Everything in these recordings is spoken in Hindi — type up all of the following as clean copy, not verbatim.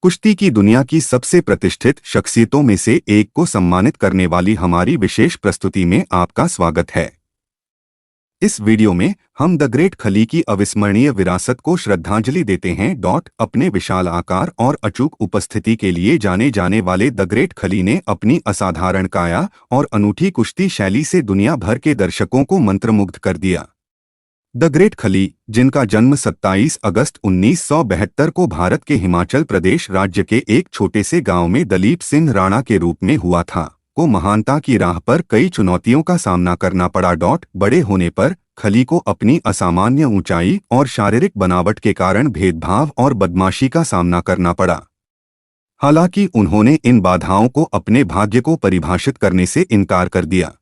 कुश्ती की दुनिया की सबसे प्रतिष्ठित शख्सियतों में से एक को सम्मानित करने वाली हमारी विशेष प्रस्तुति में आपका स्वागत है। इस वीडियो में हम द ग्रेट खली की अविस्मरणीय विरासत को श्रद्धांजलि देते हैं। अपने विशाल आकार और अचूक उपस्थिति के लिए जाने जाने वाले द ग्रेट खली ने अपनी असाधारण काया और अनूठी कुश्ती शैली से दुनिया भर के दर्शकों को मंत्रमुग्ध कर दिया। द ग्रेट खली, जिनका जन्म 27 अगस्त 1972 को भारत के हिमाचल प्रदेश राज्य के एक छोटे से गांव में दलीप सिंह राणा के रूप में हुआ था, को महानता की राह पर कई चुनौतियों का सामना करना पड़ा। बड़े होने पर खली को अपनी असामान्य ऊंचाई और शारीरिक बनावट के कारण भेदभाव और बदमाशी का सामना करना पड़ा। हालांकि उन्होंने इन बाधाओं को अपने भाग्य को परिभाषित करने से इनकार कर दिया।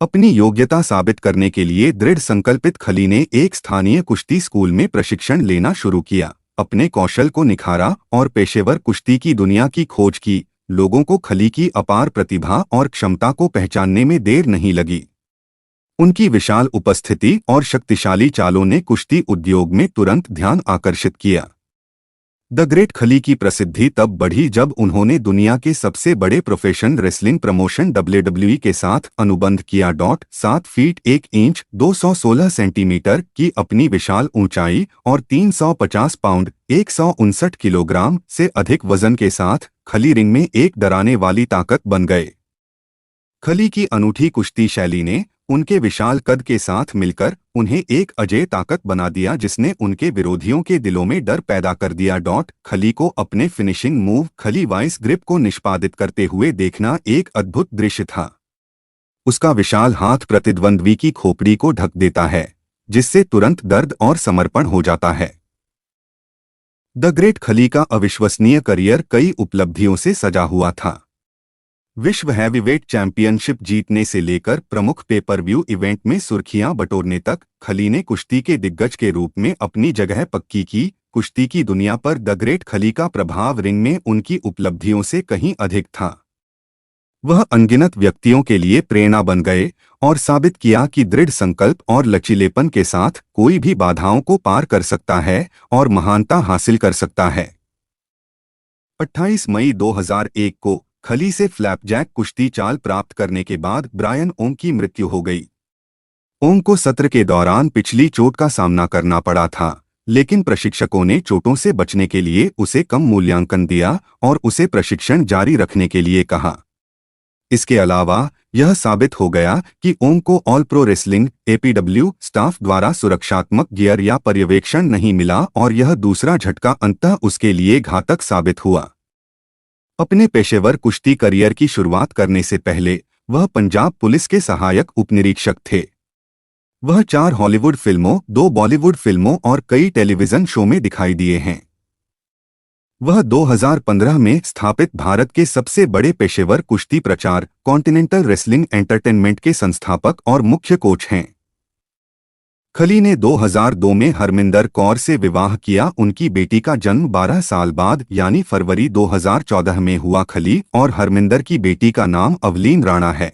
अपनी योग्यता साबित करने के लिए दृढ़ संकल्पित खली ने एक स्थानीय कुश्ती स्कूल में प्रशिक्षण लेना शुरू किया, अपने कौशल को निखारा और पेशेवर कुश्ती की दुनिया की खोज की। लोगों को खली की अपार प्रतिभा और क्षमता को पहचानने में देर नहीं लगी। उनकी विशाल उपस्थिति और शक्तिशाली चालों ने कुश्ती उद्योग में तुरंत ध्यान आकर्षित किया। द ग्रेट खली की प्रसिद्धि तब बढ़ी जब उन्होंने दुनिया के सबसे बड़े प्रोफेशनल रेसलिंग प्रमोशन WWE के साथ अनुबंध किया। 7 फीट 1 इंच 216 सेंटीमीटर की अपनी विशाल ऊंचाई और 350 पाउंड 159 किलोग्राम से अधिक वजन के साथ खली रिंग में एक डराने वाली ताकत बन गए। खली की अनूठी कुश्ती शैली ने उनके विशाल कद के साथ मिलकर उन्हें एक अजेय ताकत बना दिया, जिसने उनके विरोधियों के दिलों में डर पैदा कर दिया। खली को अपने फिनिशिंग मूव खली वाइस ग्रिप को निष्पादित करते हुए देखना एक अद्भुत दृश्य था। उसका विशाल हाथ प्रतिद्वंद्वी की खोपड़ी को ढक देता है, जिससे तुरंत दर्द और समर्पण हो जाता है। द ग्रेट खली का अविश्वसनीय करियर कई उपलब्धियों से सजा हुआ था। विश्व हैवीवेट चैंपियनशिप जीतने से लेकर प्रमुख पेपर व्यू इवेंट में सुर्खियां बटोरने तक खली ने कुश्ती के दिग्गज के रूप में अपनी जगह पक्की की। कुश्ती की दुनिया पर द ग्रेट खली का प्रभाव रिंग में उनकी उपलब्धियों से कहीं अधिक था। वह अनगिनत व्यक्तियों के लिए प्रेरणा बन गए और साबित किया कि दृढ़ संकल्प और लचीलेपन के साथ कोई भी बाधाओं को पार कर सकता है और महानता हासिल कर सकता है। 28 मई 2001 को खली से फ्लैपजैक कुश्ती चाल प्राप्त करने के बाद ब्रायन ओंग की मृत्यु हो गई। ओंग को सत्र के दौरान पिछली चोट का सामना करना पड़ा था, लेकिन प्रशिक्षकों ने चोटों से बचने के लिए उसे कम मूल्यांकन दिया और उसे प्रशिक्षण जारी रखने के लिए कहा। इसके अलावा यह साबित हो गया कि ओंग को all pro wrestling APW staff द्वारा सुरक्षात्मक गियर या पर्यवेक्षण नहीं मिला और यह दूसरा झटका अंततः उसके लिए घातक साबित हुआ। अपने पेशेवर कुश्ती करियर की शुरुआत करने से पहले वह पंजाब पुलिस के सहायक उपनिरीक्षक थे। वह 4 हॉलीवुड फिल्मों, 2 बॉलीवुड फिल्मों और कई टेलीविजन शो में दिखाई दिए हैं। वह 2015 में स्थापित भारत के सबसे बड़े पेशेवर कुश्ती प्रचार कॉन्टिनेंटल रेसलिंग एंटरटेनमेंट के संस्थापक और मुख्य कोच हैं। खली ने 2002 में हरमिंदर कौर से विवाह किया। उनकी बेटी का जन्म 12 साल बाद यानी फरवरी 2014 में हुआ। खली और हरमिंदर की बेटी का नाम अवलीन राणा है।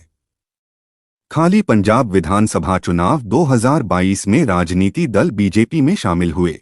खाली पंजाब विधानसभा चुनाव 2022 में राजनीति दल BJP में शामिल हुए।